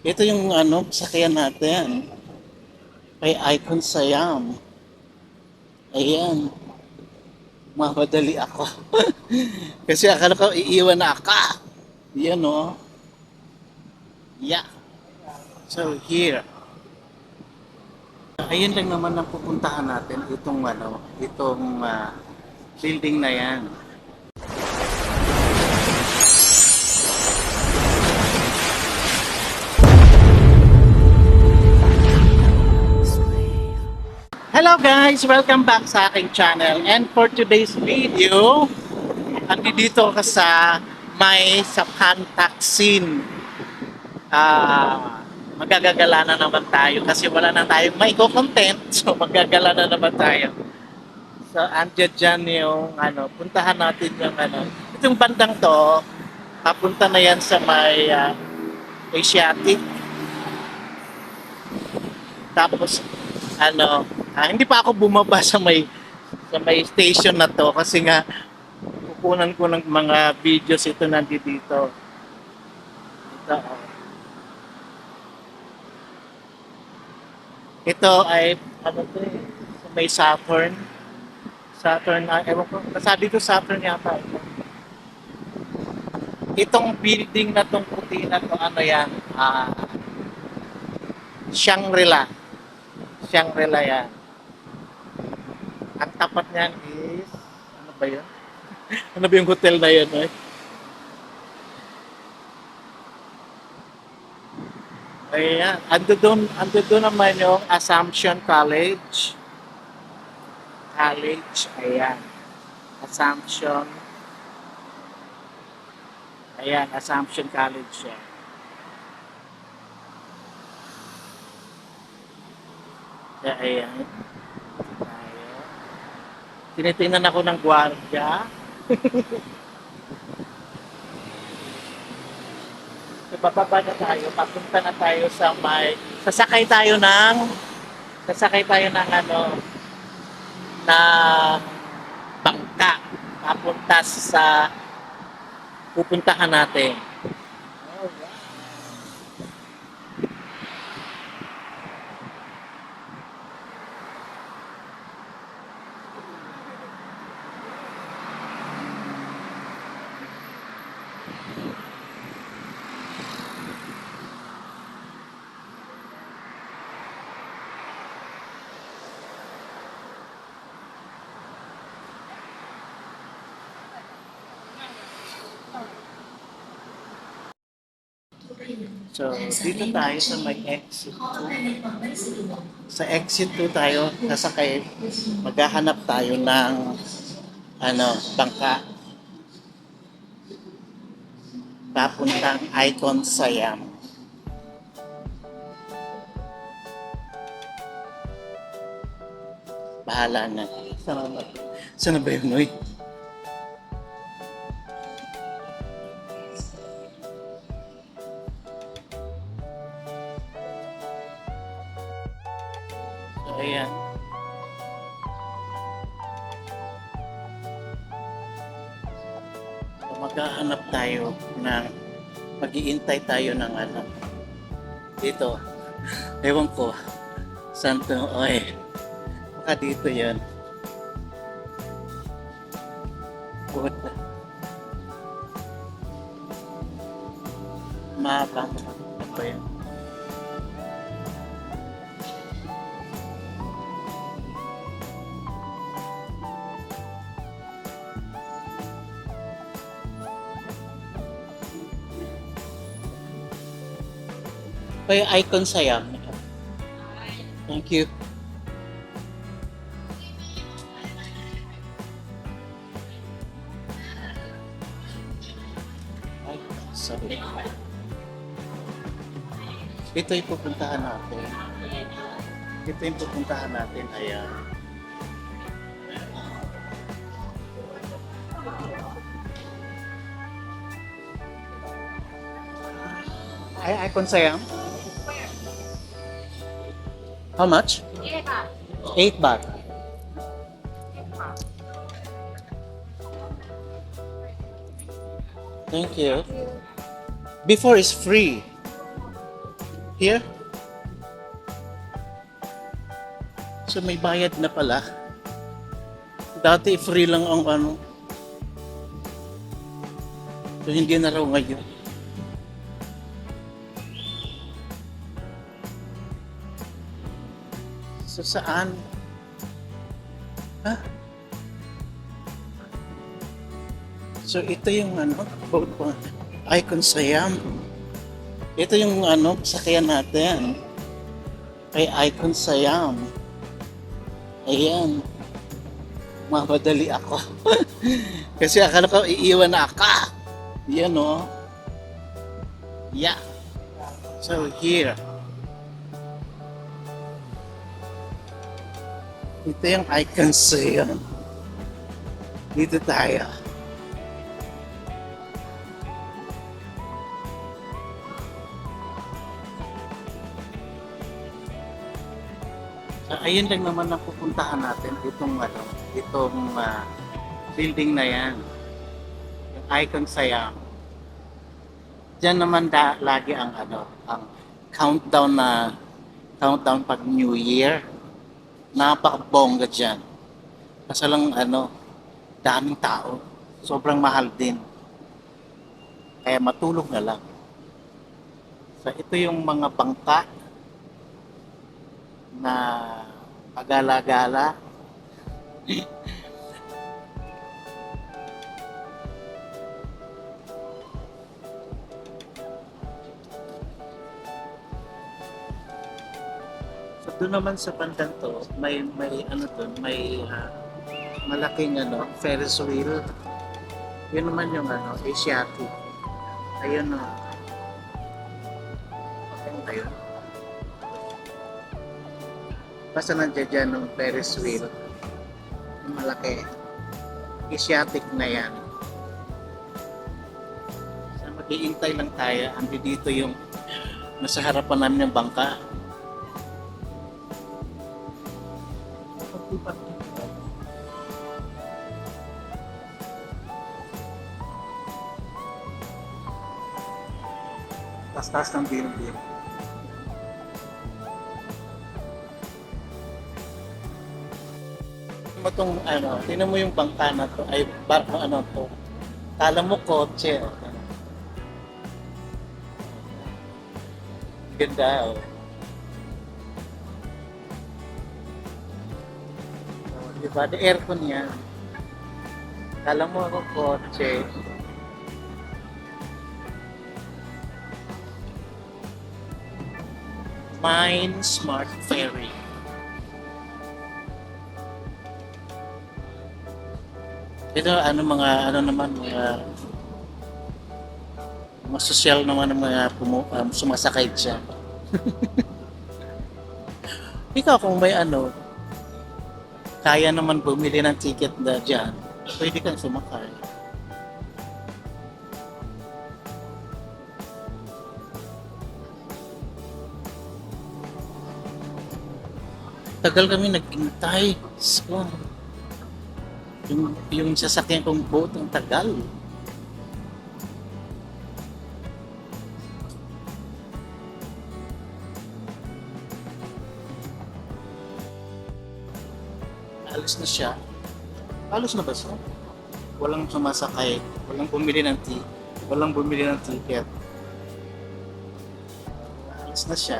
Ito yung ano, sakyan natin. May Icon Siam. Ayan, mamadali ako. Kasi akala ko iiwan na ako. Yan o. Yeah. So here. Ayun lang naman ang pupuntahan natin. Itong ano, itong building na yan. Hello guys! Welcome back sa aking channel. And for today's video, andito ka sa may Saphan Taksin. Magagagala na naman tayo kasi wala na tayong may content. So magagala na naman tayo. So andyan dyan yung ano, puntahan natin yung ano. Itong bandang to, papunta na yan sa may Asiatic. Tapos ano, hindi pa ako bumaba sa may station na to kasi nga kukunan ko ng mga videos ito nandito dito. Ito, oh. Ito ay ano to eh, sa may Saturn. Saturn, ewan ko, nasabi ko Saturn yata ito. Itong building na tong puti na to, ano yan, Shangri-La. Shangri-La yan. Ang tapat niyan is, ano ba yun? Ano ba yung hotel na yun? Eh? Ayan, ando doon naman yung Assumption College. Ayan. Assumption. Ayan, Assumption College yan. Ayan. Tayo. Tinitingnan ako ng gwardiya. So, bababa na tayo. Papunta na tayo sa may... Sasakay tayo ng ano... ng bangka. Papunta sa... pupuntahan natin. So, dito tayo sa may exit 2. Sa exit 2 tayo, sasakay, maghahanap tayo ng ano, bangka papuntang Icon Siam. Bahala na. Sana ba yun, Noy? So, ayan. So, maghahanap tayo ng mag-iintay tayo ng ano dito, ewan ko saan to, oy baka dito yan. Puta, mabang ano ba yan. May Icon Siam. Thank you. Ay, sorry. Ito yung pupuntahan natin. Ayan. Ay, Icon Siam. How much? 8 baht. Thank you. Before is free. Here. So may bayad na pala. Dati free lang ang ano. So hindi na raw ngayon. So saan? Ha? So ito yung ano, Icon Siam. Ito yung ano, sakyan natin. Kay Icon Siam. Ayan. Mamadali ako. Kasi akala ko iiwan na ako. Yan o. Yeah. So here. Ito yung Icon Siam. Dito tayo. Ayun lang naman ang pupuntahan natin itong building na yan, yung Icon Siam. Diyan naman lagi ang ang countdown pag New Year. Napakabongga diyan. Kasi lang daming tao, sobrang mahal din. Kaya matulog na lang. So ito yung mga bangka na pagala-gala. So doon naman sa bandang to, may malaking Ferris wheel. Yun naman yung Asiatic. Ayun o. Ayun. Basta nandiyan dyan ng Ferris wheel. Malaki. Asiatic na yan. So, mag-iintay lang tayo. Andi dito yung nasa harapan namin ng bangka. Tas-tas ng building. Itong tingnan mo yung bangka na to, ay barko to. Kala mo kotse. Ganda diba? The aircon yan. Kala mo kotse. Mine Smart Ferry. Ito mga social naman ng mga sumasakay dyan. Ikaw kung may kaya naman bumili ng ticket na dyan, pwede kang sumakay. Tagal kami naghintay. So, yung sasakyan kong boat ang tagal. Alis na siya. Alis na ba siya? Walang sumasakay. Walang bumili ng ticket. Alis na siya.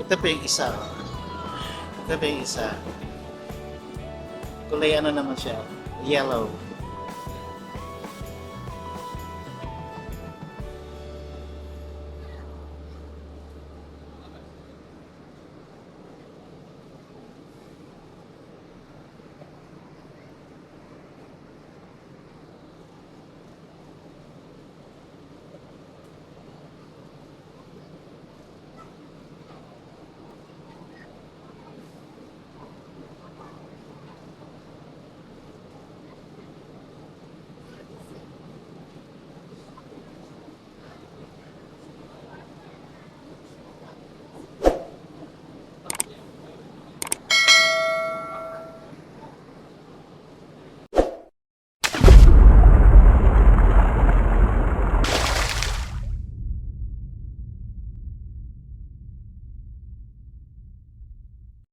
Ito pa yung isa. Kulay naman siya. Yellow.